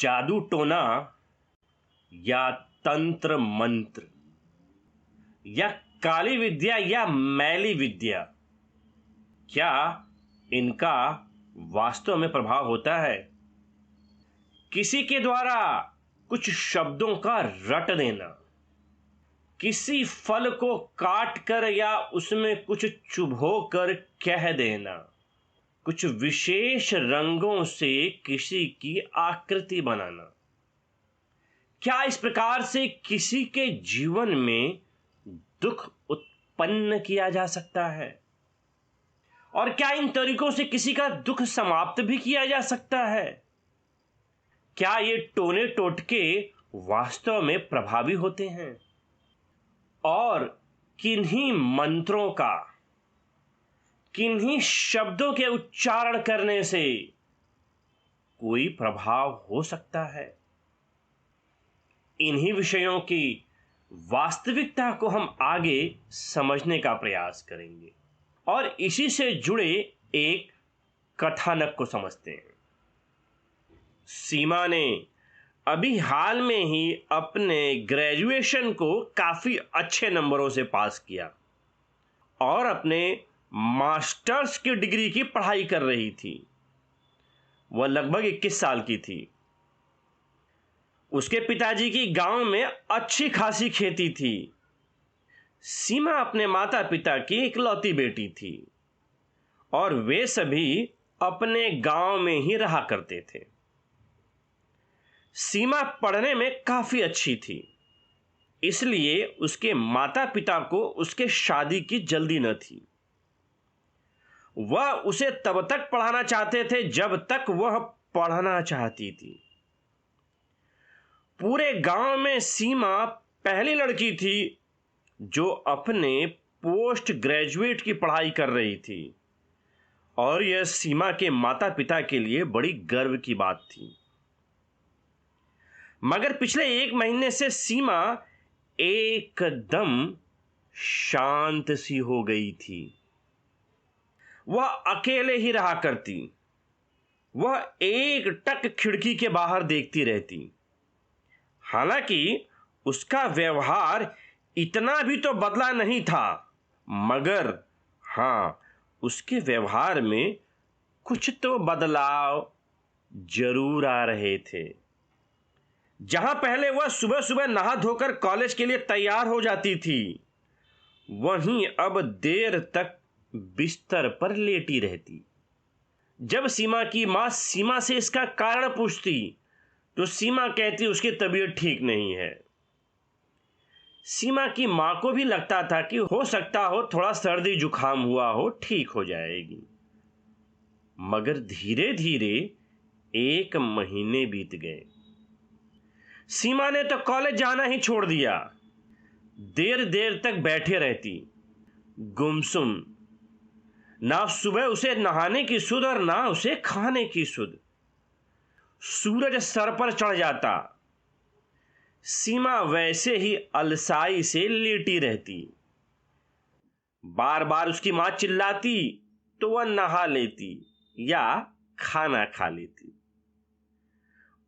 जादू टोना या तंत्र मंत्र या काली विद्या या मैली विद्या, क्या इनका वास्तव में प्रभाव होता है? किसी के द्वारा कुछ शब्दों का रट देना, किसी फल को काट कर या उसमें कुछ चुभो कर कह देना, कुछ विशेष रंगों से किसी की आकृति बनाना, क्या इस प्रकार से किसी के जीवन में दुख उत्पन्न किया जा सकता है? और क्या इन तरीकों से किसी का दुख समाप्त भी किया जा सकता है? क्या ये टोने टोटके वास्तव में प्रभावी होते हैं? और किन्हीं मंत्रों का, किन्हीं शब्दों के उच्चारण करने से कोई प्रभाव हो सकता है? इन्हीं विषयों की वास्तविकता को हम आगे समझने का प्रयास करेंगे और इसी से जुड़े एक कथानक को समझते हैं। सीमा ने अभी हाल में ही अपने ग्रेजुएशन को काफी अच्छे नंबरों से पास किया और अपने मास्टर्स की डिग्री की पढ़ाई कर रही थी। वह लगभग 21 साल की थी। उसके पिताजी की गांव में अच्छी खासी खेती थी। सीमा अपने माता पिता की इकलौती बेटी थी और वे सभी अपने गांव में ही रहा करते थे। सीमा पढ़ने में काफी अच्छी थी, इसलिए उसके माता पिता को उसके शादी की जल्दी न थी। वह उसे तब तक पढ़ाना चाहते थे जब तक वह पढ़ना चाहती थी। पूरे गांव में सीमा पहली लड़की थी जो अपने पोस्ट ग्रेजुएट की पढ़ाई कर रही थी और यह सीमा के माता पिता के लिए बड़ी गर्व की बात थी। मगर पिछले 1 महीने से सीमा एकदम शांत सी हो गई थी। वह अकेले ही रहा करती। वह एक टक खिड़की के बाहर देखती रहती। हालांकि उसका व्यवहार इतना भी तो बदला नहीं था, मगर हाँ, उसके व्यवहार में कुछ तो बदलाव जरूर आ रहे थे। जहां पहले वह सुबह सुबह नहा धोकर कॉलेज के लिए तैयार हो जाती थी, वहीं अब देर तक बिस्तर पर लेटी रहती। जब सीमा की मां सीमा से इसका कारण पूछती तो सीमा कहती उसकी तबीयत ठीक नहीं है। सीमा की मां को भी लगता था कि हो सकता हो थोड़ा सर्दी जुकाम हुआ हो, ठीक हो जाएगी। मगर धीरे धीरे 1 महीने बीत गए। सीमा ने तो कॉलेज जाना ही छोड़ दिया। देर देर तक बैठे रहती, गुमसुम। ना सुबह उसे नहाने की सुध और ना उसे खाने की सुध। सूरज सर पर चढ़ जाता, सीमा वैसे ही अलसाई से लेटी रहती। बार बार उसकी मां चिल्लाती तो वह नहा लेती या खाना खा लेती।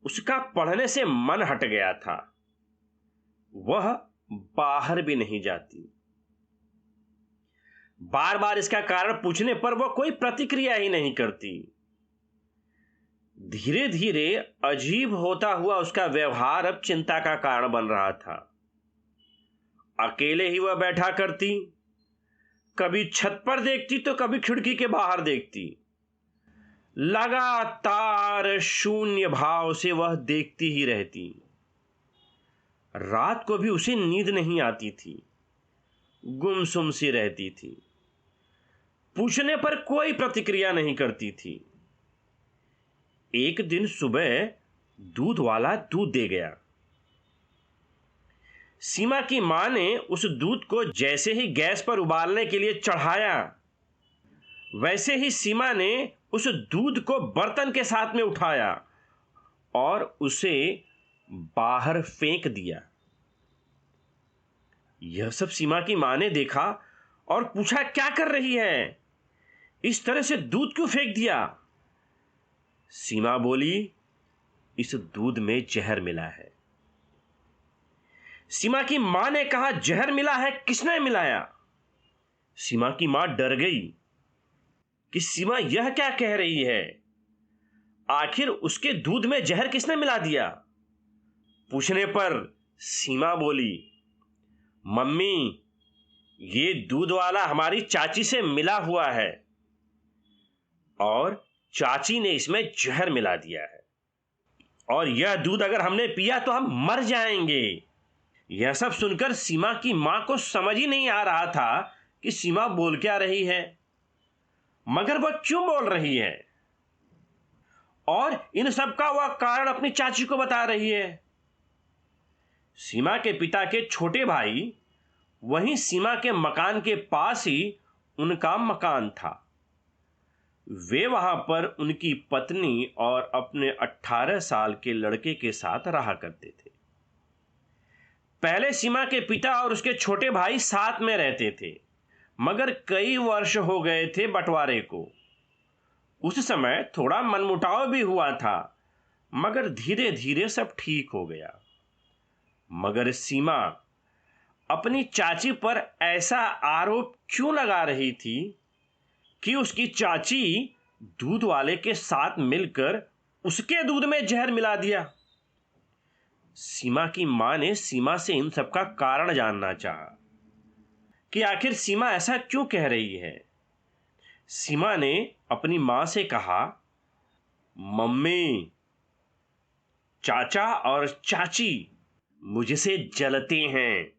उसका पढ़ने से मन हट गया था। वह बाहर भी नहीं जाती। बार बार इसका कारण पूछने पर वह कोई प्रतिक्रिया ही नहीं करती। धीरे धीरे अजीब होता हुआ उसका व्यवहार अब चिंता का कारण बन रहा था। अकेले ही वह बैठा करती, कभी छत पर देखती तो कभी खिड़की के बाहर देखती। लगातार शून्य भाव से वह देखती ही रहती। रात को भी उसे नींद नहीं आती थी, गुमसुम सी रहती थी। पूछने पर कोई प्रतिक्रिया नहीं करती थी। एक दिन सुबह दूध वाला दूध दे गया। सीमा की मां ने उस दूध को जैसे ही गैस पर उबालने के लिए चढ़ाया, वैसे ही सीमा ने उस दूध को बर्तन के साथ में उठाया और उसे बाहर फेंक दिया। यह सब सीमा की मां ने देखा और पूछा, क्या कर रही है? इस तरह से दूध क्यों फेंक दिया? सीमा बोली, इस दूध में जहर मिला है। सीमा की मां ने कहा, जहर मिला है, किसने मिलाया? सीमा की मां डर गई कि सीमा यह क्या कह रही है, आखिर उसके दूध में जहर किसने मिला दिया? पूछने पर सीमा बोली, मम्मी, ये दूध वाला हमारी चाची से मिला हुआ है और चाची ने इसमें जहर मिला दिया है, और यह दूध अगर हमने पिया तो हम मर जाएंगे। यह सब सुनकर सीमा की मां को समझ ही नहीं आ रहा था कि सीमा बोल क्या रही है, मगर वह क्यों बोल रही है, और इन सब का वह कारण अपनी चाची को बता रही है। सीमा के पिता के छोटे भाई, वहीं सीमा के मकान के पास ही उनका मकान था। वे वहां पर उनकी पत्नी और अपने 18 साल के लड़के के साथ रहा करते थे। पहले सीमा के पिता और उसके छोटे भाई साथ में रहते थे, मगर कई वर्ष हो गए थे बंटवारे को। उस समय थोड़ा मनमुटाव भी हुआ था, मगर धीरे धीरे सब ठीक हो गया। मगर सीमा अपनी चाची पर ऐसा आरोप क्यों लगा रही थी कि उसकी चाची दूध वाले के साथ मिलकर उसके दूध में जहर मिला दिया? सीमा की मां ने सीमा से इन सब का कारण जानना चाहा कि आखिर सीमा ऐसा क्यों कह रही है। सीमा ने अपनी मां से कहा, मम्मी, चाचा और चाची मुझसे जलते हैं।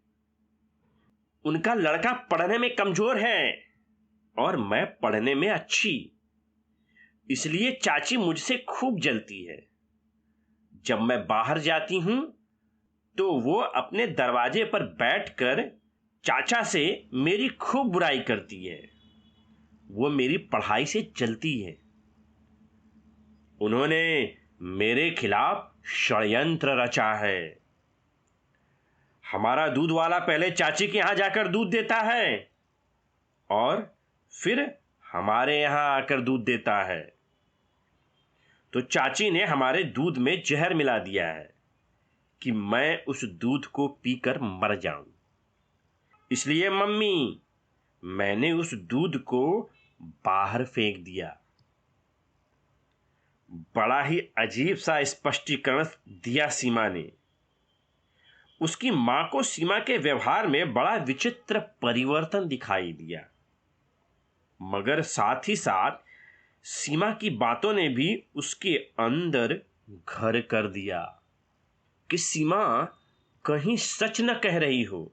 उनका लड़का पढ़ने में कमजोर है और मैं पढ़ने में अच्छी, इसलिए चाची मुझसे खूब जलती है। जब मैं बाहर जाती हूं तो वो अपने दरवाजे पर बैठकर चाचा से मेरी खूब बुराई करती है। वो मेरी पढ़ाई से जलती है। उन्होंने मेरे खिलाफ षड्यंत्र रचा है। हमारा दूध वाला पहले चाची के यहां जाकर दूध देता है और फिर हमारे यहां आकर दूध देता है। तो चाची ने हमारे दूध में जहर मिला दिया है कि मैं उस दूध को पीकर मर जाऊं। इसलिए मम्मी, मैंने उस दूध को बाहर फेंक दिया। बड़ा ही अजीब सा स्पष्टीकरण दिया सीमा ने। उसकी मां को सीमा के व्यवहार में बड़ा विचित्र परिवर्तन दिखाई दिया, मगर साथ ही साथ सीमा की बातों ने भी उसके अंदर घर कर दिया कि सीमा कहीं सच न कह रही हो।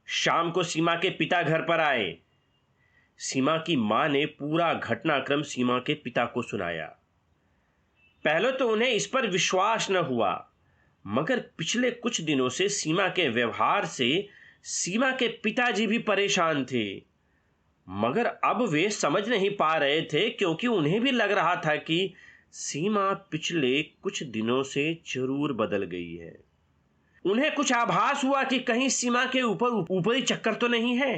शाम को सीमा के पिता घर पर आए। सीमा की मां ने पूरा घटनाक्रम सीमा के पिता को सुनाया। पहले तो उन्हें इस पर विश्वास न हुआ, मगर पिछले कुछ दिनों से सीमा के व्यवहार से सीमा के पिताजी भी परेशान थे। मगर अब वे समझ नहीं पा रहे थे, क्योंकि उन्हें भी लग रहा था कि सीमा पिछले कुछ दिनों से जरूर बदल गई है। उन्हें कुछ आभास हुआ कि कहीं सीमा के ऊपर ऊपरी चक्कर तो नहीं है।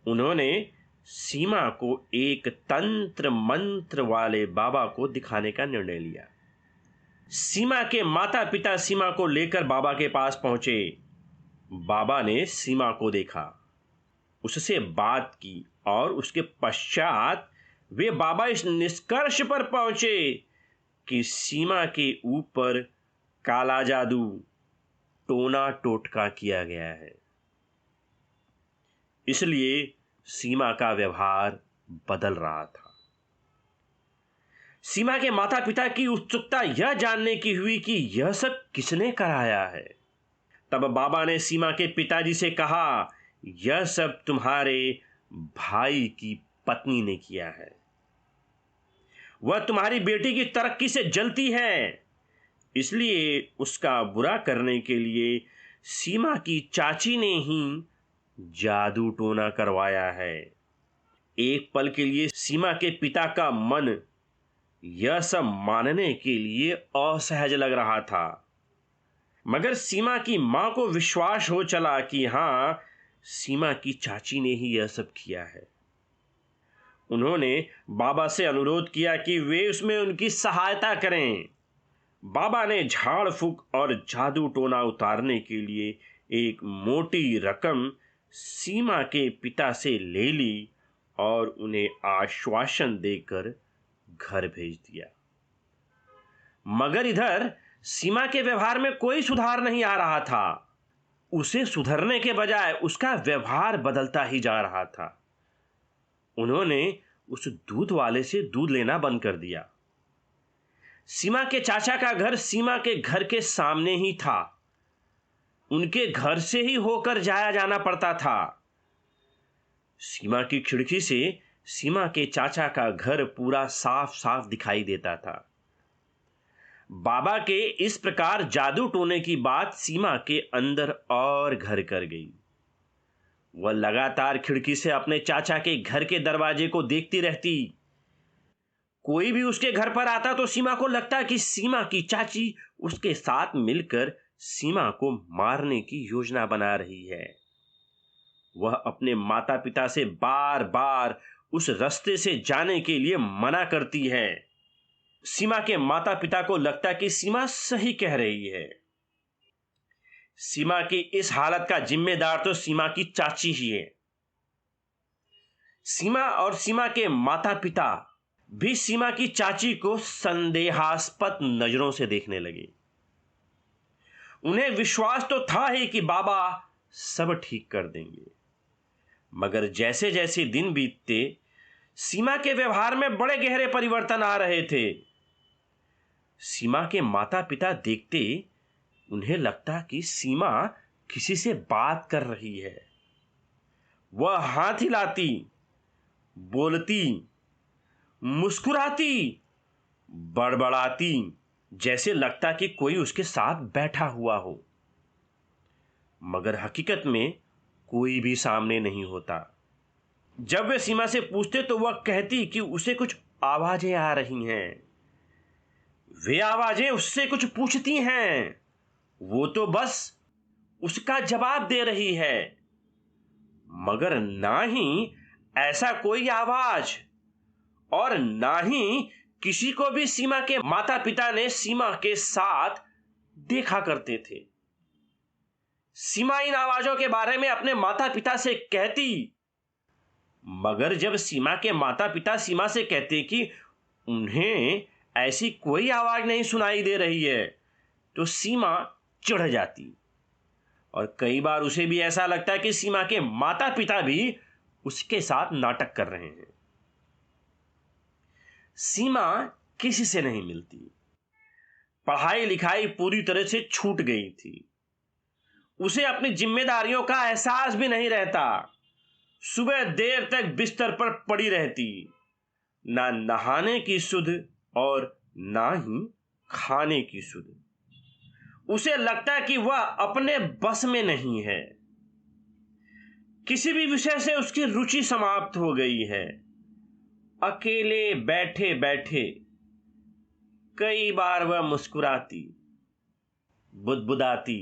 उन्होंने सीमा को एक तंत्र मंत्र वाले बाबा को दिखाने का निर्णय लिया। सीमा के माता पिता सीमा को लेकर बाबा के पास पहुंचे। बाबा ने सीमा को देखा, उससे बात की और उसके पश्चात वे बाबा इस निष्कर्ष पर पहुंचे कि सीमा के ऊपर काला जादू, टोना टोटका किया गया है। इसलिए सीमा का व्यवहार बदल रहा था। सीमा के माता पिता की उत्सुकता यह जानने की हुई कि यह सब किसने कराया है। तब बाबा ने सीमा के पिताजी से कहा, यह सब तुम्हारे भाई की पत्नी ने किया है। वह तुम्हारी बेटी की तरक्की से जलती है, इसलिए उसका बुरा करने के लिए सीमा की चाची ने ही जादू टोना करवाया है। एक पल के लिए सीमा के पिता का मन यह सब मानने के लिए असहज लग रहा था, मगर सीमा की मां को विश्वास हो चला कि हां, सीमा की चाची ने ही यह सब किया है। उन्होंने बाबा से अनुरोध किया कि वे उसमें उनकी सहायता करें। बाबा ने झाड़ फूक और जादू टोना उतारने के लिए एक मोटी रकम सीमा के पिता से ले ली और उन्हें आश्वासन देकर घर भेज दिया। मगर इधर सीमा के व्यवहार में कोई सुधार नहीं आ रहा था। उसे सुधरने के बजाय उसका व्यवहार बदलता ही जा रहा था। उन्होंने उस दूध वाले से दूध लेना बंद कर दिया। सीमा के चाचा का घर सीमा के घर के सामने ही था। उनके घर से ही होकर जाया जाना पड़ता था। सीमा की खिड़की से सीमा के चाचा का घर पूरा साफ साफ दिखाई देता था। बाबा के इस प्रकार जादू टोने की बात सीमा के अंदर और घर कर गई। वह लगातार खिड़की से अपने चाचा के घर के दरवाजे को देखती रहती। कोई भी उसके घर पर आता तो सीमा को लगता कि सीमा की चाची उसके साथ मिलकर सीमा को मारने की योजना बना रही है। वह अपने माता पिता से बार बार उस रास्ते से जाने के लिए मना करती है। सीमा के माता पिता को लगता कि सीमा सही कह रही है। सीमा की इस हालत का जिम्मेदार तो सीमा की चाची ही है। सीमा और सीमा के माता पिता भी सीमा की चाची को संदेहास्पद नजरों से देखने लगे। उन्हें विश्वास तो था ही कि बाबा सब ठीक कर देंगे, मगर जैसे जैसे दिन बीतते सीमा के व्यवहार में बड़े गहरे परिवर्तन आ रहे थे। सीमा के माता पिता देखते उन्हें लगता कि सीमा किसी से बात कर रही है। वह हाथ हिलाती, बोलती, मुस्कुराती, बड़बड़ाती, जैसे लगता कि कोई उसके साथ बैठा हुआ हो, मगर हकीकत में कोई भी सामने नहीं होता। जब वे सीमा से पूछते तो वह कहती कि उसे कुछ आवाजें आ रही हैं। वे आवाजें उससे कुछ पूछती हैं, वो तो बस उसका जवाब दे रही है, मगर ना ही ऐसा कोई आवाज और ना ही किसी को भी सीमा के माता पिता ने सीमा के साथ देखा करते थे। सीमा इन आवाजों के बारे में अपने माता पिता से कहती, मगर जब सीमा के माता पिता सीमा से कहते कि उन्हें ऐसी कोई आवाज नहीं सुनाई दे रही है, तो सीमा चिढ़ जाती और कई बार उसे भी ऐसा लगता कि सीमा के माता पिता भी उसके साथ नाटक कर रहे हैं। सीमा किसी से नहीं मिलती। पढ़ाई लिखाई पूरी तरह से छूट गई थी। उसे अपनी जिम्मेदारियों का एहसास भी नहीं रहता। सुबह देर तक बिस्तर पर पड़ी रहती, ना नहाने की सुध और ना ही खाने की सुध। उसे लगता कि वह अपने बस में नहीं है। किसी भी विषय से उसकी रुचि समाप्त हो गई है। अकेले बैठे बैठे कई बार वह मुस्कुराती, बुदबुदाती।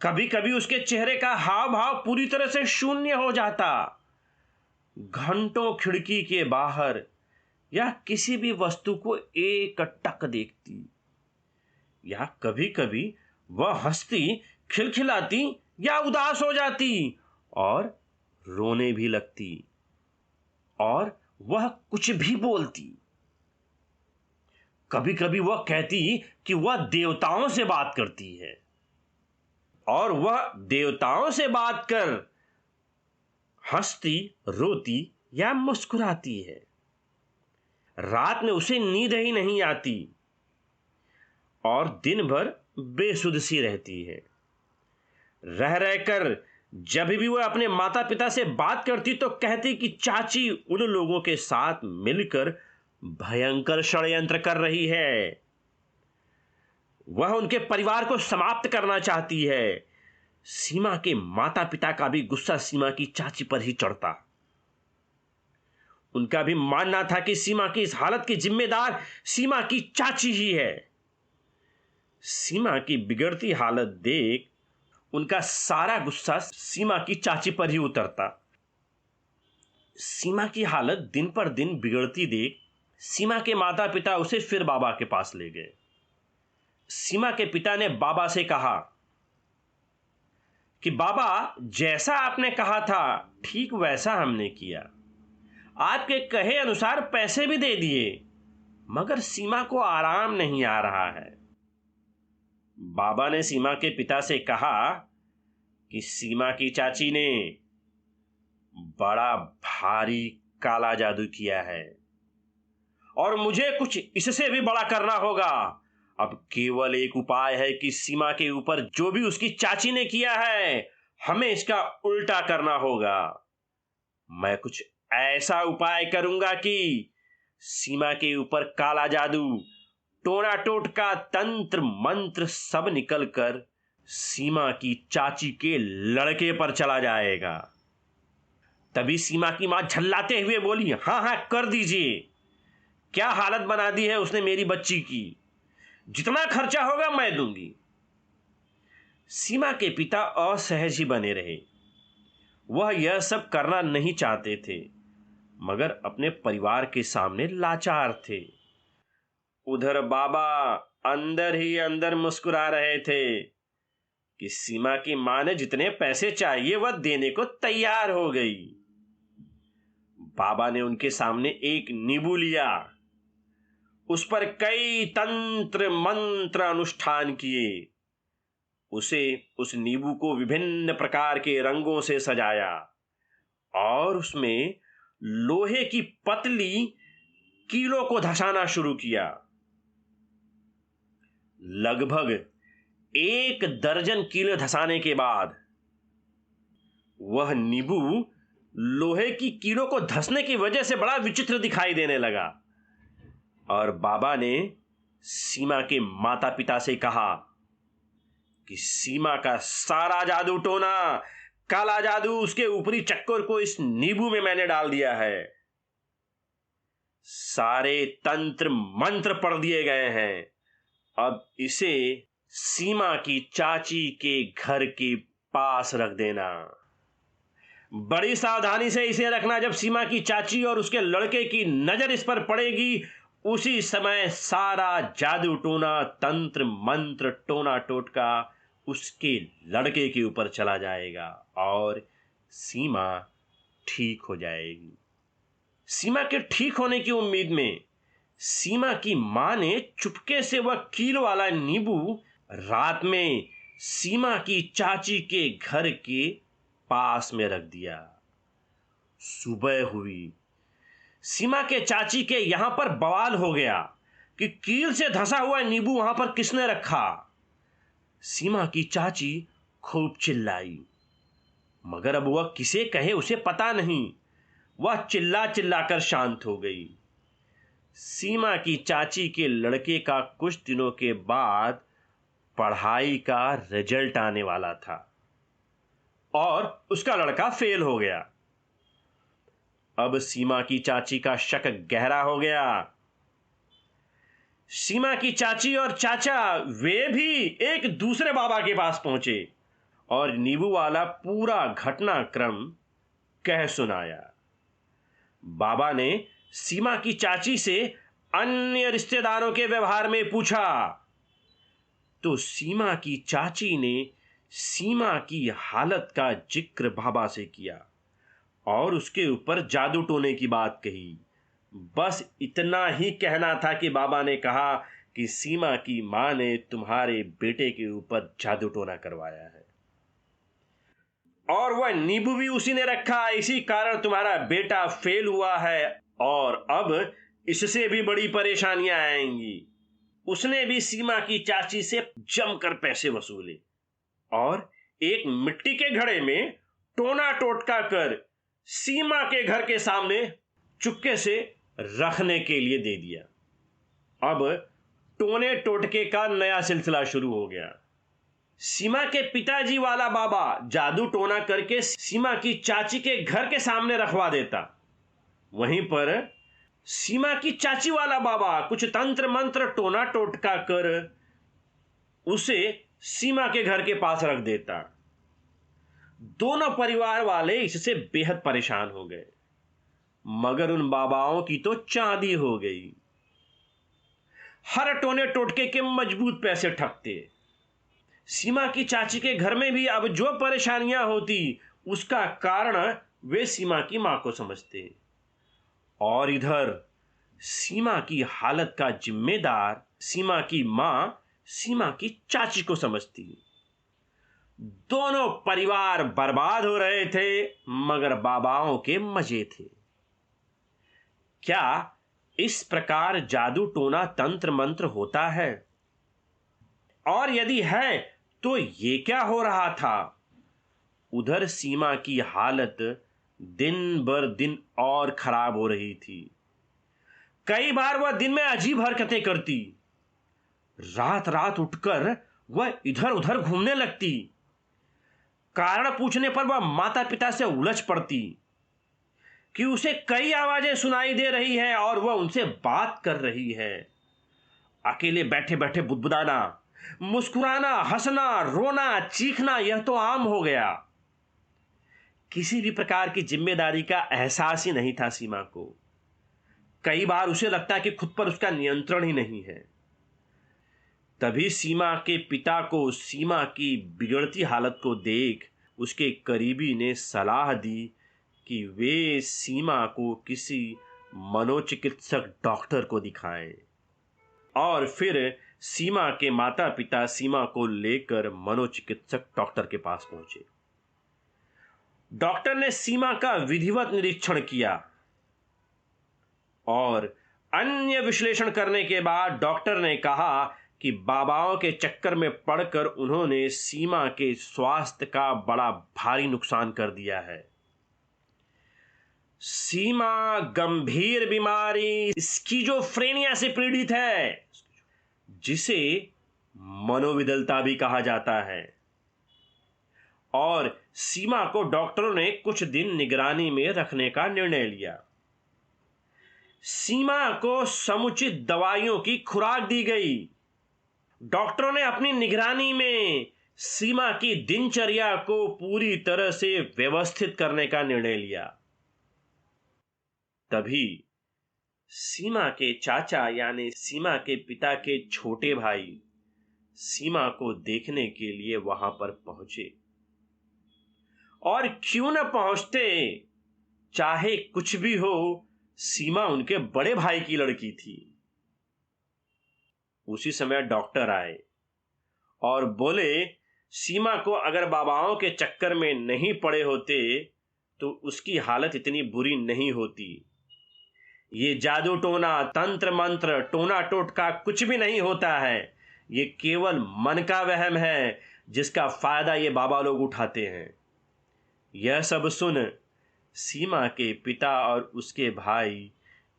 कभी कभी उसके चेहरे का हाव भाव पूरी तरह से शून्य हो जाता। घंटों खिड़की के बाहर या किसी भी वस्तु को एकटक देखती, या कभी कभी वह हंसती, खिलखिलाती या उदास हो जाती और रोने भी लगती, और वह कुछ भी बोलती। कभी कभी वह कहती कि वह देवताओं से बात करती है, और वह देवताओं से बात कर हंसती, रोती या मुस्कुराती है। रात में उसे नींद ही नहीं आती और दिन भर बेसुध सी रहती है। रह रहकर जब भी वह अपने माता पिता से बात करती तो कहती कि चाची उन लोगों के साथ मिलकर भयंकर षड्यंत्र कर रही है। वह उनके परिवार को समाप्त करना चाहती है। सीमा के माता पिता का भी गुस्सा सीमा की चाची पर ही चढ़ता। उनका भी मानना था कि सीमा की इस हालत की जिम्मेदार सीमा की चाची ही है। सीमा की बिगड़ती हालत देख उनका सारा गुस्सा सीमा की चाची पर ही उतरता। सीमा की हालत दिन पर दिन बिगड़ती देख सीमा के माता पिता उसे फिर बाबा के पास ले गए। सीमा के पिता ने बाबा से कहा कि बाबा, जैसा आपने कहा था ठीक वैसा हमने किया। आपके कहे अनुसार पैसे भी दे दिए, मगर सीमा को आराम नहीं आ रहा है। बाबा ने सीमा के पिता से कहा कि सीमा की चाची ने बड़ा भारी काला जादू किया है और मुझे कुछ इससे भी बड़ा करना होगा। अब केवल एक उपाय है कि सीमा के ऊपर जो भी उसकी चाची ने किया है, हमें इसका उल्टा करना होगा। मैं कुछ ऐसा उपाय करूंगा कि सीमा के ऊपर काला जादू, टोना टोटका, तंत्र मंत्र सब निकलकर सीमा की चाची के लड़के पर चला जाएगा। तभी सीमा की मां झल्लाते हुए बोली, हाँ हाँ कर दीजिए। क्या हालत बना दी है उसने मेरी बच्ची की। जितना खर्चा होगा मैं दूंगी। सीमा के पिता असहज ही बने रहे। वह यह सब करना नहीं चाहते थे, मगर अपने परिवार के सामने लाचार थे। उधर बाबा अंदर ही अंदर मुस्कुरा रहे थे कि सीमा की मां ने जितने पैसे चाहिए वह देने को तैयार हो गई। बाबा ने उनके सामने एक नींबू लिया, उस पर कई तंत्र मंत्र अनुष्ठान किए, उसे उस नींबू को विभिन्न प्रकार के रंगों से सजाया और उसमें लोहे की पतली कीलों को धसाना शुरू किया। लगभग 1 दर्जन कीले धसाने के बाद वह नींबू लोहे की कीलों को धसने की वजह से बड़ा विचित्र दिखाई देने लगा और बाबा ने सीमा के माता पिता से कहा कि सीमा का सारा जादू टोना, काला जादू, उसके ऊपरी चक्कर को इस नींबू में मैंने डाल दिया है। सारे तंत्र मंत्र पढ़ दिए गए हैं। अब इसे सीमा की चाची के घर के पास रख देना। बड़ी सावधानी से इसे रखना। जब सीमा की चाची और उसके लड़के की नजर इस पर पड़ेगी, उसी समय सारा जादू टोना, तंत्र मंत्र, टोना टोटका उसके लड़के के ऊपर चला जाएगा और सीमा ठीक हो जाएगी। सीमा के ठीक होने की उम्मीद में सीमा की मां ने चुपके से वह कील वाला नींबू रात में सीमा की चाची के घर के पास में रख दिया। सुबह हुई। सीमा के चाची के यहां पर बवाल हो गया कि कील से धंसा हुआ नींबू वहां पर किसने रखा। सीमा की चाची खूब चिल्लाई, मगर अब वह किसे कहे उसे पता नहीं। वह चिल्ला चिल्लाकर शांत हो गई। सीमा की चाची के लड़के का कुछ दिनों के बाद पढ़ाई का रिजल्ट आने वाला था और उसका लड़का फेल हो गया। अब सीमा की चाची का शक गहरा हो गया। सीमा की चाची और चाचा वे भी एक दूसरे बाबा के पास पहुंचे और नींबू वाला पूरा घटनाक्रम कह सुनाया। बाबा ने सीमा की चाची से अन्य रिश्तेदारों के व्यवहार में पूछा तो सीमा की चाची ने सीमा की हालत का जिक्र बाबा से किया और उसके ऊपर जादू टोने की बात कही। बस इतना ही कहना था कि बाबा ने कहा कि सीमा की मां ने तुम्हारे बेटे के ऊपर जादू टोना करवाया है और वह नींबू भी उसी ने रखा। इसी कारण तुम्हारा बेटा फेल हुआ है और अब इससे भी बड़ी परेशानियां आएंगी। उसने भी सीमा की चाची से जमकर पैसे वसूले और एक मिट्टी के घड़े में टोना टोटका कर सीमा के घर के सामने चुपके से रखने के लिए दे दिया। अब टोने टोटके का नया सिलसिला शुरू हो गया। सीमा के पिताजी वाला बाबा जादू टोना करके सीमा की चाची के घर के सामने रखवा देता। वहीं पर सीमा की चाची वाला बाबा कुछ तंत्र मंत्र टोना टोटका कर उसे सीमा के घर के पास रख देता। दोनों परिवार वाले इससे बेहद परेशान हो गए, मगर उन बाबाओं की तो चांदी हो गई। हर टोने टोटके के मजबूत पैसे ठगते। सीमा की चाची के घर में भी अब जो परेशानियां होती उसका कारण वे सीमा की मां को समझते, और इधर सीमा की हालत का जिम्मेदार सीमा की मां सीमा की चाची को समझती। दोनों परिवार बर्बाद हो रहे थे, मगर बाबाओं के मजे थे। क्या इस प्रकार जादू टोना तंत्र मंत्र होता है? और यदि है तो ये क्या हो रहा था? उधर सीमा की हालत दिन बर दिन और खराब हो रही थी। कई बार वह दिन में अजीब हरकतें करती। रात रात उठकर वह इधर उधर घूमने लगती। कारण पूछने पर वह माता पिता से उलझ पड़ती कि उसे कई आवाजें सुनाई दे रही है और वह उनसे बात कर रही है। अकेले बैठे बैठे बुदबुदाना, मुस्कुराना, हंसना, रोना, चीखना यह तो आम हो गया। किसी भी प्रकार की जिम्मेदारी का एहसास ही नहीं था सीमा को। कई बार उसे लगता कि खुद पर उसका नियंत्रण ही नहीं है। तभी सीमा के पिता को सीमा की बिगड़ती हालत को देख उसके करीबी ने सलाह दी कि वे सीमा को किसी मनोचिकित्सक डॉक्टर को दिखाएं। और फिर सीमा के माता पिता सीमा को लेकर मनोचिकित्सक डॉक्टर के पास पहुंचे। डॉक्टर ने सीमा का विधिवत निरीक्षण किया और अन्य विश्लेषण करने के बाद डॉक्टर ने कहा कि बाबाओं के चक्कर में पड़कर उन्होंने सीमा के स्वास्थ्य का बड़ा भारी नुकसान कर दिया है। सीमा गंभीर बीमारी स्किज़ोफ्रेनिया से पीड़ित है, जिसे मनोविदलता भी कहा जाता है। और सीमा को डॉक्टरों ने कुछ दिन निगरानी में रखने का निर्णय लिया। सीमा को समुचित दवाइयों की खुराक दी गई। डॉक्टरों ने अपनी निगरानी में सीमा की दिनचर्या को पूरी तरह से व्यवस्थित करने का निर्णय लिया। तभी सीमा के चाचा यानी सीमा के पिता के छोटे भाई सीमा को देखने के लिए वहां पर पहुंचे। और क्यों न पहुंचते, चाहे कुछ भी हो, सीमा उनके बड़े भाई की लड़की थी। उसी समय डॉक्टर आए और बोले सीमा को अगर बाबाओं के चक्कर में नहीं पड़े होते तो उसकी हालत इतनी बुरी नहीं होती। ये जादू टोना तंत्र मंत्र टोना टोटका कुछ भी नहीं होता है। ये केवल मन का वहम है जिसका फायदा ये बाबा लोग उठाते हैं। यह सब सुन सीमा के पिता और उसके भाई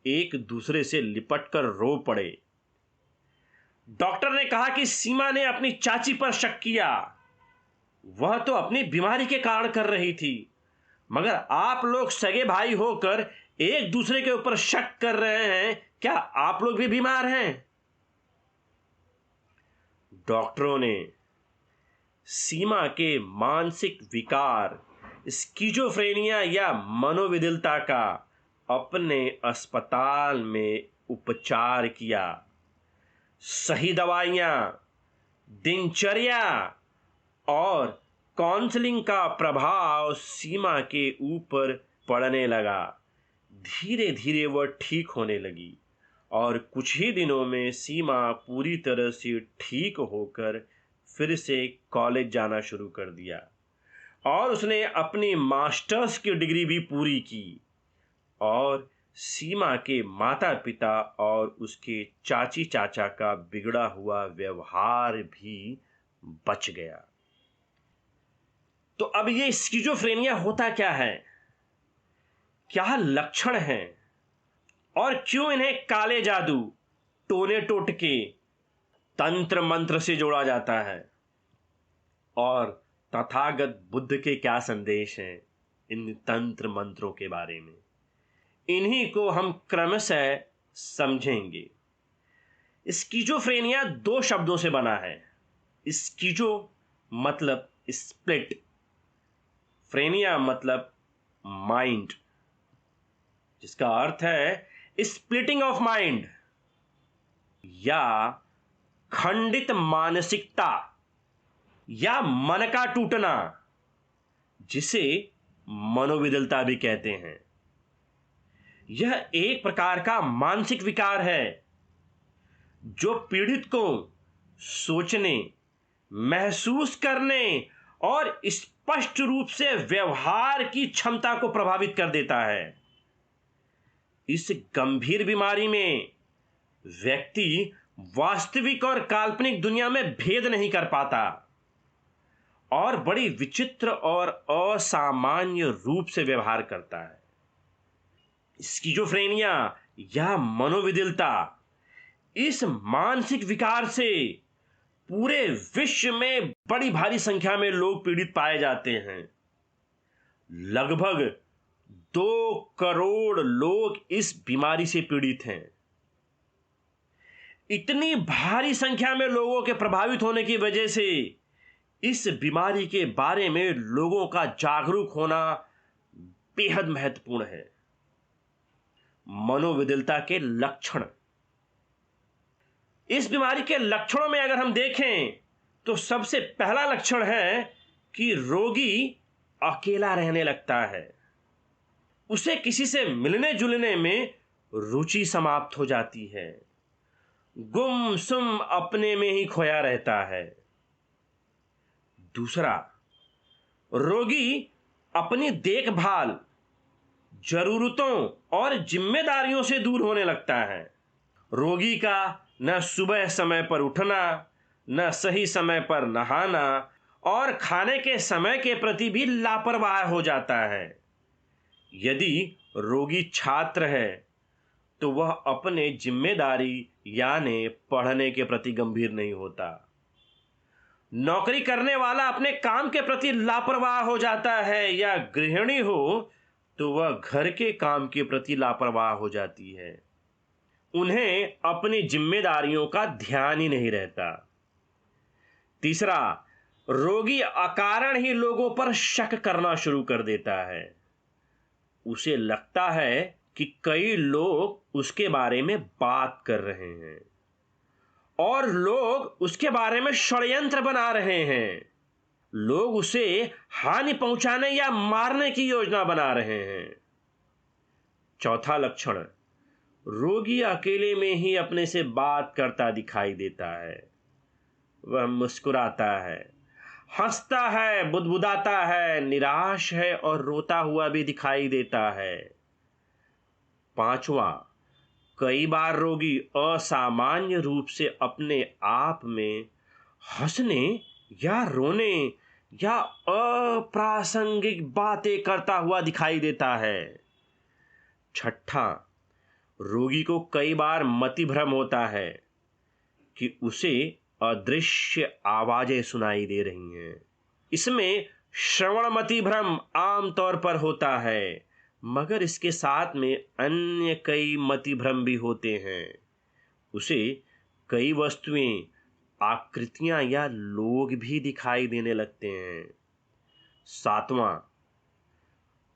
एक दूसरे से लिपटकर रो पड़े। डॉक्टर ने कहा कि सीमा ने अपनी चाची पर शक किया। वह तो अपनी बीमारी के कारण कर रही थी, मगर आप लोग सगे भाई होकर एक दूसरे के ऊपर शक कर रहे हैं। क्या आप लोग भी बीमार हैं? डॉक्टरों ने सीमा के मानसिक विकार स्किज़ोफ्रेनिया या मनोविदिलता का अपने अस्पताल में उपचार किया। सही दवाइयां, दिनचर्या और काउंसलिंग का प्रभाव सीमा के ऊपर पड़ने लगा। धीरे धीरे वह ठीक होने लगी और कुछ ही दिनों में सीमा पूरी तरह से ठीक होकर फिर से कॉलेज जाना शुरू कर दिया और उसने अपनी मास्टर्स की डिग्री भी पूरी की। और सीमा के माता पिता और उसके चाची चाचा का बिगड़ा हुआ व्यवहार भी बच गया। तो अब ये स्किज़ोफ्रेनिया होता क्या है, क्या लक्षण हैं और क्यों इन्हें काले जादू टोने टोटके तंत्र मंत्र से जोड़ा जाता है, और तथागत बुद्ध के क्या संदेश हैं इन तंत्र मंत्रों के बारे में, इन्हीं को हम क्रमशः समझेंगे। स्किज़ोफ्रेनिया 2 शब्दों से बना है। स्किज़ो मतलब स्प्लिट, फ्रेनिया मतलब माइंड, जिसका अर्थ है स्प्लिटिंग ऑफ माइंड। या खंडित मानसिकता या मन का टूटना, जिसे मनोविदलता भी कहते हैं, यह एक प्रकार का मानसिक विकार है जो पीड़ित को सोचने, महसूस करने और स्पष्ट रूप से व्यवहार की क्षमता को प्रभावित कर देता है। इस गंभीर बीमारी में व्यक्ति वास्तविक और काल्पनिक दुनिया में भेद नहीं कर पाता और बड़ी विचित्र और असामान्य रूप से व्यवहार करता है। स्किज़ोफ्रेनिया या मनोविदिलता इस मानसिक विकार से पूरे विश्व में बड़ी भारी संख्या में लोग पीड़ित पाए जाते हैं। लगभग 2 करोड़ लोग इस बीमारी से पीड़ित हैं। इतनी भारी संख्या में लोगों के प्रभावित होने की वजह से इस बीमारी के बारे में लोगों का जागरूक होना बेहद महत्वपूर्ण है। मनोविदिलता के लक्षण। इस बीमारी के लक्षणों में अगर हम देखें तो सबसे पहला लक्षण है कि रोगी अकेला रहने लगता है। उसे किसी से मिलने जुलने में रुचि समाप्त हो जाती है। गुमसुम अपने में ही खोया रहता है। दूसरा, रोगी अपनी देखभाल, जरूरतों और जिम्मेदारियों से दूर होने लगता है। रोगी का न सुबह समय पर उठना, न सही समय पर नहाना और खाने के समय के प्रति भी लापरवाह हो जाता है। यदि रोगी छात्र है तो वह अपने जिम्मेदारी यानी पढ़ने के प्रति गंभीर नहीं होता। नौकरी करने वाला अपने काम के प्रति लापरवाह हो जाता है, या गृहिणी हो तो वह घर के काम के प्रति लापरवाह हो जाती है। उन्हें अपनी जिम्मेदारियों का ध्यान ही नहीं रहता। तीसरा, रोगी अकारण ही लोगों पर शक करना शुरू कर देता है। उसे लगता है कि कई लोग उसके बारे में बात कर रहे हैं और लोग उसके बारे में षड्यंत्र बना रहे हैं। लोग उसे हानि पहुंचाने या मारने की योजना बना रहे हैं। चौथा लक्षण, रोगी अकेले में ही अपने से बात करता दिखाई देता है। वह मुस्कुराता है, हंसता है, बुदबुदाता है, निराश है और रोता हुआ भी दिखाई देता है। पांचवा, कई बार रोगी असामान्य रूप से अपने आप में हंसने या रोने या अप्रासंगिक बातें करता हुआ दिखाई देता है। छठा, रोगी को कई बार मतिभ्रम होता है कि उसे अदृश्य आवाजें सुनाई दे रही हैं। इसमें श्रवण मतिभ्रम आमतौर पर होता है, मगर इसके साथ में अन्य कई मतिभ्रम भी होते हैं। उसे कई वस्तुएं, आकृतियां या लोग भी दिखाई देने लगते हैं। सातवां,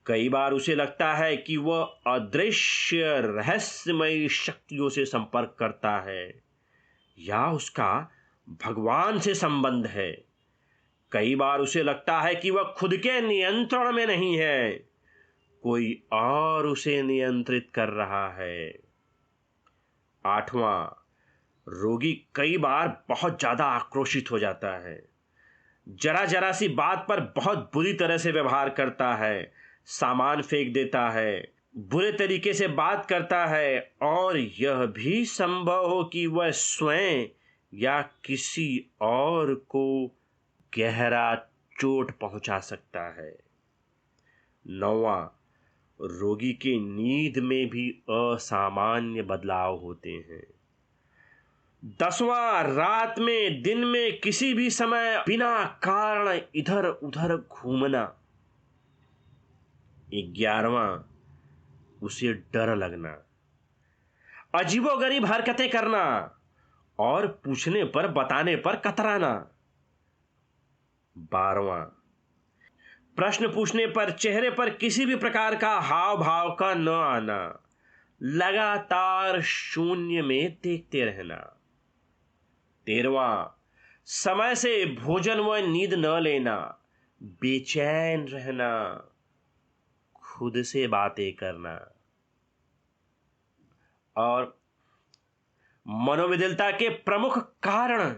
कई बार उसे लगता है कि वह अदृश्य रहस्यमयी शक्तियों से संपर्क करता है या उसका भगवान से संबंध है। कई बार उसे लगता है कि वह खुद के नियंत्रण में नहीं है, कोई और उसे नियंत्रित कर रहा है। आठवां, रोगी कई बार बहुत ज्यादा आक्रोशित हो जाता है। जरा जरा सी बात पर बहुत बुरी तरह से व्यवहार करता है, सामान फेंक देता है, बुरे तरीके से बात करता है और यह भी संभव हो कि वह स्वयं या किसी और को गहरा चोट पहुंचा सकता है। नौवां, रोगी के नींद में भी असामान्य बदलाव होते हैं। 10वां, रात में, दिन में, किसी भी समय बिना कारण इधर उधर घूमना। 11वां, उसे डर लगना, अजीबोगरीब हरकतें करना और पूछने पर बताने पर कतराना। 12वां, प्रश्न पूछने पर चेहरे पर किसी भी प्रकार का हाव भाव का न आना, लगातार शून्य में देखते रहना। 13वां, समय से भोजन व नींद न लेना, बेचैन रहना, खुद से बातें करना। और मनोविकलता के प्रमुख कारण।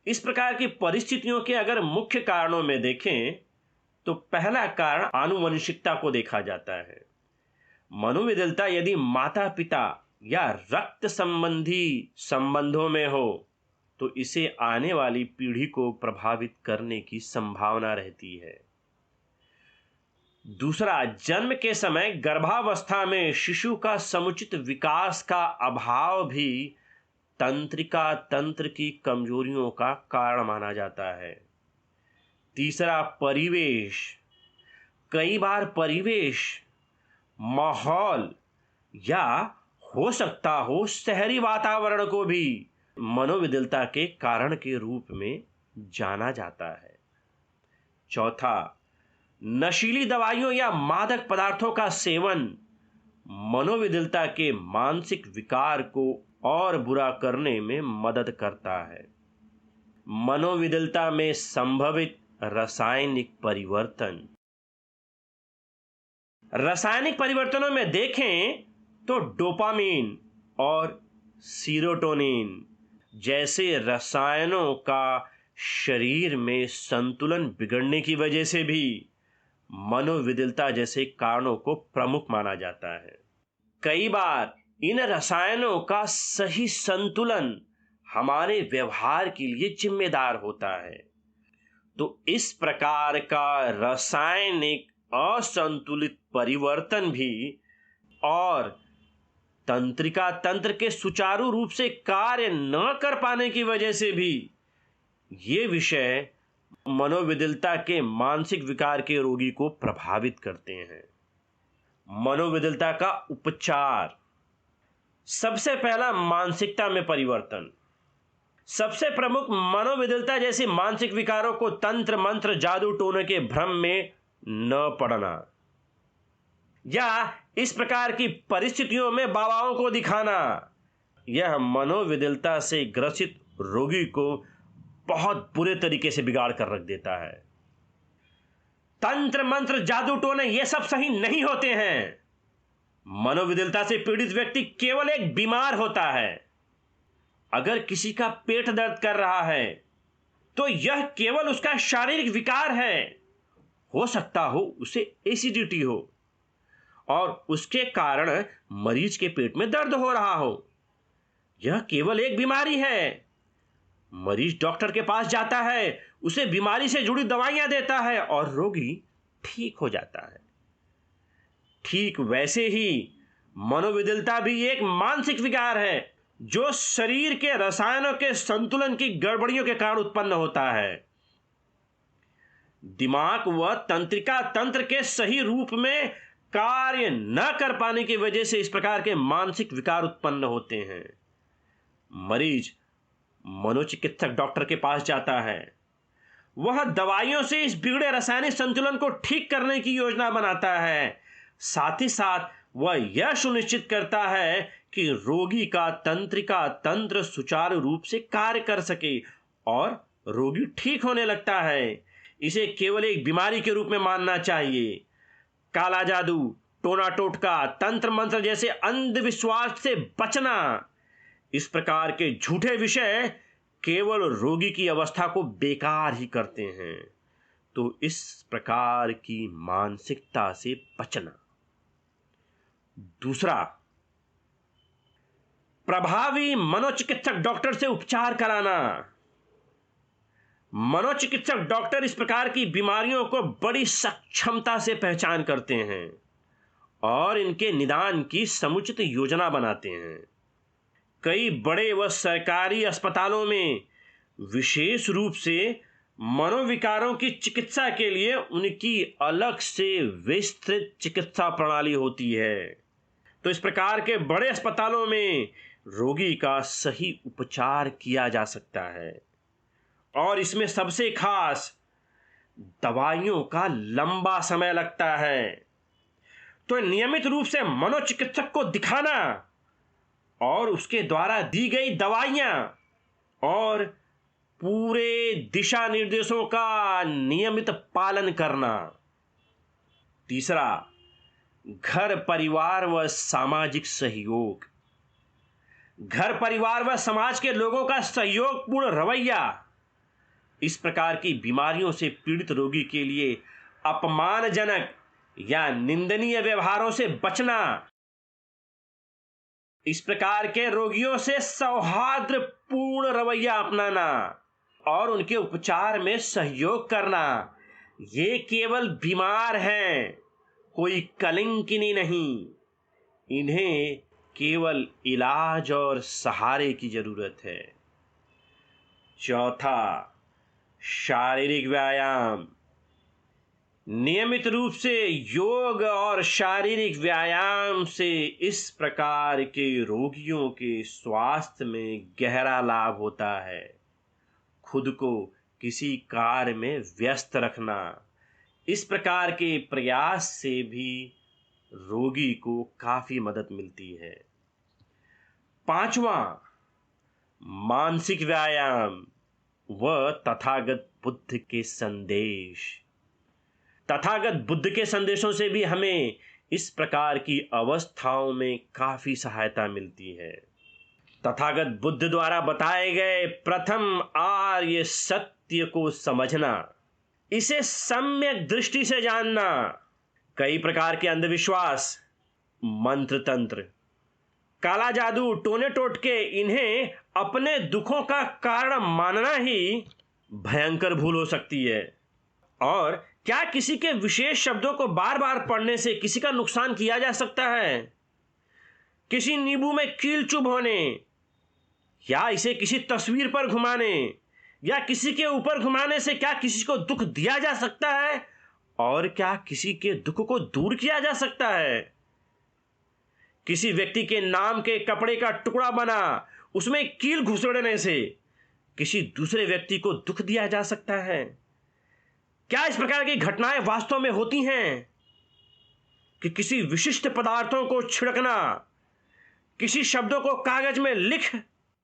इस प्रकार की परिस्थितियों के अगर मुख्य कारणों में देखें तो पहला कारण आनुवंशिकता को देखा जाता है। मनोविकलता यदि माता पिता या रक्त संबंधी संबंधों में हो तो इसे आने वाली पीढ़ी को प्रभावित करने की संभावना रहती है। दूसरा, जन्म के समय गर्भावस्था में शिशु का समुचित विकास का अभाव भी तंत्रिका तंत्र की कमजोरियों का कारण माना जाता है। तीसरा, परिवेश। कई बार परिवेश, माहौल या हो सकता हो शहरी वातावरण को भी मनोविकलता के कारण के रूप में जाना जाता है। चौथा, नशीली दवाइयों या मादक पदार्थों का सेवन मनोविकलता के मानसिक विकार को और बुरा करने में मदद करता है। मनोविकलता में संभवित रासायनिक परिवर्तन। रासायनिक परिवर्तनों में देखें तो डोपामीन और सीरोटोनिन जैसे रसायनों का शरीर में संतुलन बिगड़ने की वजह से भी मनोविकलता जैसे कारणों को प्रमुख माना जाता है। कई बार इन रसायनों का सही संतुलन हमारे व्यवहार के लिए जिम्मेदार होता है। तो इस प्रकार का रासायनिक असंतुलित परिवर्तन भी और तंत्रिका तंत्र के सुचारू रूप से कार्य न कर पाने की वजह से भी ये विषय मनोविकलता के मानसिक विकार के रोगी को प्रभावित करते हैं। मनोविकलता का उपचार। सबसे पहला, मानसिकता में परिवर्तन। सबसे प्रमुख मनोविकलता जैसी मानसिक विकारों को तंत्र मंत्र जादू टोने के भ्रम में न पड़ना या इस प्रकार की परिस्थितियों में बाबाओं को दिखाना, यह मनोविकलता से ग्रसित रोगी को बहुत बुरे तरीके से बिगाड़ कर रख देता है। तंत्र मंत्र जादू टोने ये सब सही नहीं होते हैं। मनोविकलता से पीड़ित व्यक्ति केवल एक बीमार होता है। अगर किसी का पेट दर्द कर रहा है तो यह केवल उसका शारीरिक विकार है। हो सकता हो उसे एसिडिटी हो और उसके कारण मरीज के पेट में दर्द हो रहा हो। यह केवल एक बीमारी है। मरीज डॉक्टर के पास जाता है, उसे बीमारी से जुड़ी दवाइयां देता है और रोगी ठीक हो जाता है। ठीक वैसे ही मनोविकलता भी एक मानसिक विकार है जो शरीर के रसायनों के संतुलन की गड़बड़ियों के कारण उत्पन्न होता है। दिमाग व तंत्रिका तंत्र के सही रूप में कार्य न कर पाने की वजह से इस प्रकार के मानसिक विकार उत्पन्न होते हैं। मरीज मनोचिकित्सक डॉक्टर के पास जाता है। वह दवाइयों से इस बिगड़े रासायनिक संतुलन को ठीक करने की योजना बनाता है। साथ ही साथ वह यह सुनिश्चित करता है कि रोगी का तंत्रिका तंत्र सुचारू रूप से कार्य कर सके और रोगी ठीक होने लगता है। इसे केवल एक बीमारी के रूप में मानना चाहिए। काला जादू, टोना टोटका, तंत्र मंत्र जैसे अंधविश्वास से बचना, इस प्रकार के झूठे विषय केवल रोगी की अवस्था को बेकार ही करते हैं। तो इस प्रकार की मानसिकता से बचना। दूसरा, प्रभावी मनोचिकित्सक डॉक्टर से उपचार कराना। मनोचिकित्सक डॉक्टर इस प्रकार की बीमारियों को बड़ी सक्षमता से पहचान करते हैं और इनके निदान की समुचित योजना बनाते हैं। कई बड़े व सरकारी अस्पतालों में विशेष रूप से मनोविकारों की चिकित्सा के लिए उनकी अलग से विस्तृत चिकित्सा प्रणाली होती है। तो इस प्रकार के बड़े अस्पतालों में रोगी का सही उपचार किया जा सकता है और इसमें सबसे खास दवाइयों का लंबा समय लगता है। तो नियमित रूप से मनोचिकित्सक को दिखाना और उसके द्वारा दी गई दवाइयां और पूरे दिशा निर्देशों का नियमित पालन करना। तीसरा, घर परिवार व सामाजिक सहयोग। घर परिवार व समाज के लोगों का सहयोगपूर्ण रवैया इस प्रकार की बीमारियों से पीड़ित रोगी के लिए अपमानजनक या निंदनीय व्यवहारों से बचना, इस प्रकार के रोगियों से सौहार्दपूर्ण रवैया अपनाना और उनके उपचार में सहयोग करना। ये केवल बीमार हैं, कोई कलंकिनी नहीं। इन्हें केवल इलाज और सहारे की जरूरत है। चौथा, शारीरिक व्यायाम। नियमित रूप से योग और शारीरिक व्यायाम से इस प्रकार के रोगियों के स्वास्थ्य में गहरा लाभ होता है। खुद को किसी कार्य में व्यस्त रखना, इस प्रकार के प्रयास से भी रोगी को काफी मदद मिलती है। पांचवा, मानसिक व्यायाम व तथागत बुद्ध के संदेश। तथागत बुद्ध के संदेशों से भी हमें इस प्रकार की अवस्थाओं में काफी सहायता मिलती है। तथागत बुद्ध द्वारा बताए गए प्रथम आर्य सत्य को समझना, इसे सम्यक दृष्टि से जानना, कई प्रकार के अंधविश्वास, मंत्र तंत्र, काला जादू, टोने टोटके, इन्हें अपने दुखों का कारण मानना ही भयंकर भूल हो सकती है। और क्या किसी के विशेष शब्दों को बार बार पढ़ने से किसी का नुकसान किया जा सकता है? किसी नींबू में कील चुभ होने या इसे किसी तस्वीर पर घुमाने या किसी के ऊपर घुमाने से क्या किसी को दुख दिया जा सकता है? और क्या किसी के दुख को दूर किया जा सकता है? किसी व्यक्ति के नाम के कपड़े का टुकड़ा बना उसमें कील घुसेड़ने से किसी दूसरे व्यक्ति को दुख दिया जा सकता है? क्या इस प्रकार की घटनाएं वास्तव में होती हैं कि किसी विशिष्ट पदार्थों को छिड़कना, किसी शब्दों को कागज में लिख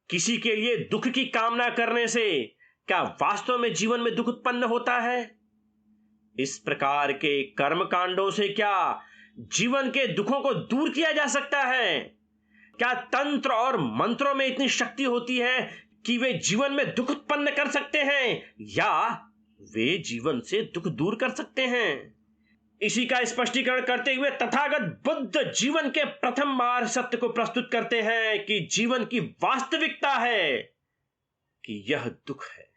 किसी के लिए दुख की कामना करने से क्या वास्तव में जीवन में दुख उत्पन्न होता है? इस प्रकार के कर्म कांडों से क्या जीवन के दुखों को दूर किया जा सकता है? क्या तंत्र और मंत्रों में इतनी शक्ति होती है कि वे जीवन में दुख उत्पन्न कर सकते हैं या वे जीवन से दुख दूर कर सकते हैं? इसी का स्पष्टीकरण करते हुए तथागत बुद्ध जीवन के प्रथम मार्ग सत्य को प्रस्तुत करते हैं कि जीवन की वास्तविकता है कि यह दुख है।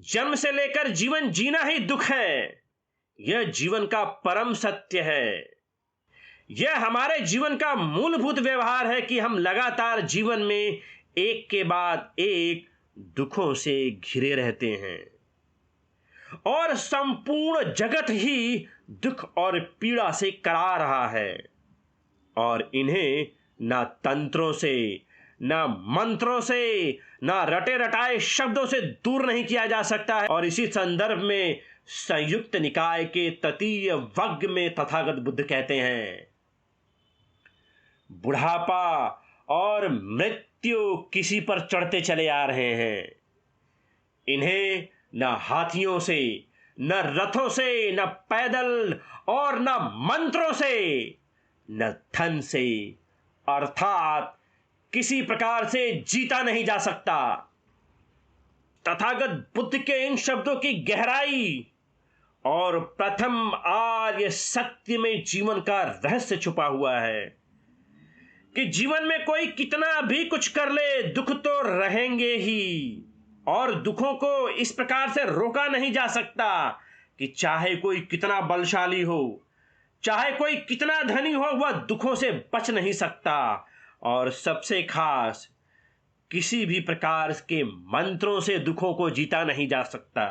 जन्म से लेकर जीवन जीना ही दुख है। यह जीवन का परम सत्य है। यह हमारे जीवन का मूलभूत व्यवहार है कि हम लगातार जीवन में एक के बाद एक दुखों से घिरे रहते हैं और संपूर्ण जगत ही दुख और पीड़ा से करा रहा है और इन्हें ना तंत्रों से, ना मंत्रों से, ना रटे रटाए शब्दों से दूर नहीं किया जा सकता है। और इसी संदर्भ में संयुक्त निकाय के तृतीय वर्ग में तथागत बुद्ध कहते हैं, बुढ़ापा और मृत्यु किसी पर चढ़ते चले आ रहे हैं। इन्हें न हाथियों से, न रथों से, न पैदल और न मंत्रों से, न धन से, अर्थात किसी प्रकार से जीता नहीं जा सकता। तथागत बुद्ध के इन शब्दों की गहराई और प्रथम आर्य सत्य में जीवन का रहस्य छुपा हुआ है कि जीवन में कोई कितना भी कुछ कर ले, दुख तो रहेंगे ही और दुखों को इस प्रकार से रोका नहीं जा सकता कि चाहे कोई कितना बलशाली हो, चाहे कोई कितना धनी हो, वह दुखों से बच नहीं सकता। और सबसे खास, किसी भी प्रकार के मंत्रों से दुखों को जीता नहीं जा सकता।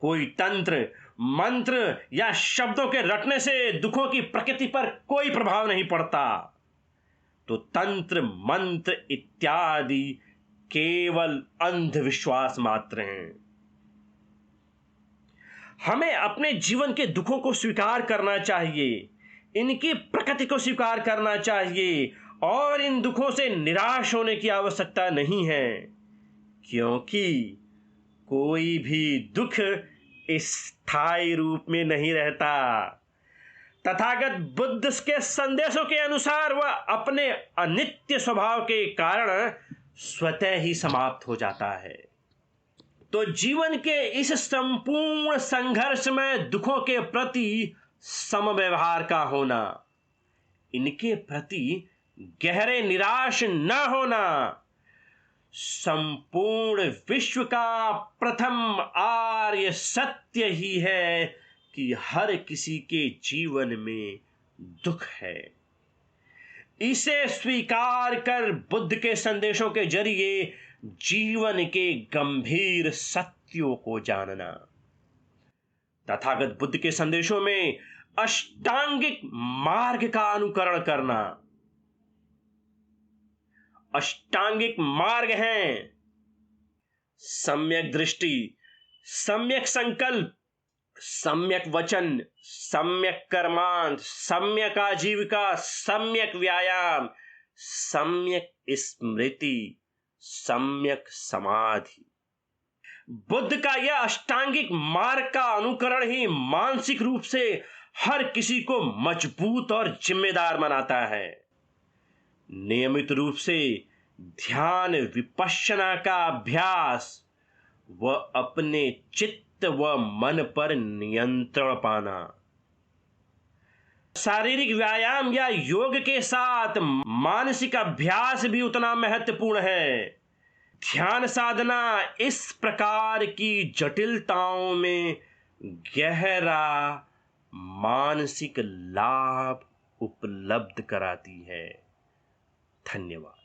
कोई तंत्र, मंत्र या शब्दों के रटने से दुखों की प्रकृति पर कोई प्रभाव नहीं पड़ता। तो तंत्र, मंत्र इत्यादि केवल अंधविश्वास मात्र हैं। हमें अपने जीवन के दुखों को स्वीकार करना चाहिए, इनकी प्रकृति को स्वीकार करना चाहिए और इन दुखों से निराश होने की आवश्यकता नहीं है, क्योंकि कोई भी दुख स्थायी रूप में नहीं रहता। तथागत बुद्ध के संदेशों के अनुसार वह अपने अनित्य स्वभाव के कारण स्वतः ही समाप्त हो जाता है। तो जीवन के इस संपूर्ण संघर्ष में दुखों के प्रति समव्यवहार का होना, इनके प्रति गहरे निराश न होना, संपूर्ण विश्व का प्रथम आर्य सत्य ही है कि हर किसी के जीवन में दुख है। इसे स्वीकार कर बुद्ध के संदेशों के जरिए जीवन के गंभीर सत्यों को जानना। तथागत बुद्ध के संदेशों में अष्टांगिक मार्ग का अनुकरण करना। अष्टांगिक मार्ग हैं सम्यक दृष्टि, सम्यक संकल्प, सम्यक वचन, सम्यक कर्मांत, सम्यक आजीविका, सम्यक व्यायाम, सम्यक स्मृति, सम्यक समाधि। बुद्ध का यह अष्टांगिक मार्ग का अनुकरण ही मानसिक रूप से हर किसी को मजबूत और जिम्मेदार बनाता है। नियमित रूप से ध्यान विपश्यना का अभ्यास व अपने चित्त व मन पर नियंत्रण पाना। शारीरिक व्यायाम या योग के साथ मानसिक अभ्यास भी उतना महत्वपूर्ण है। ध्यान साधना इस प्रकार की जटिलताओं में गहरा मानसिक लाभ उपलब्ध कराती है। धन्यवाद।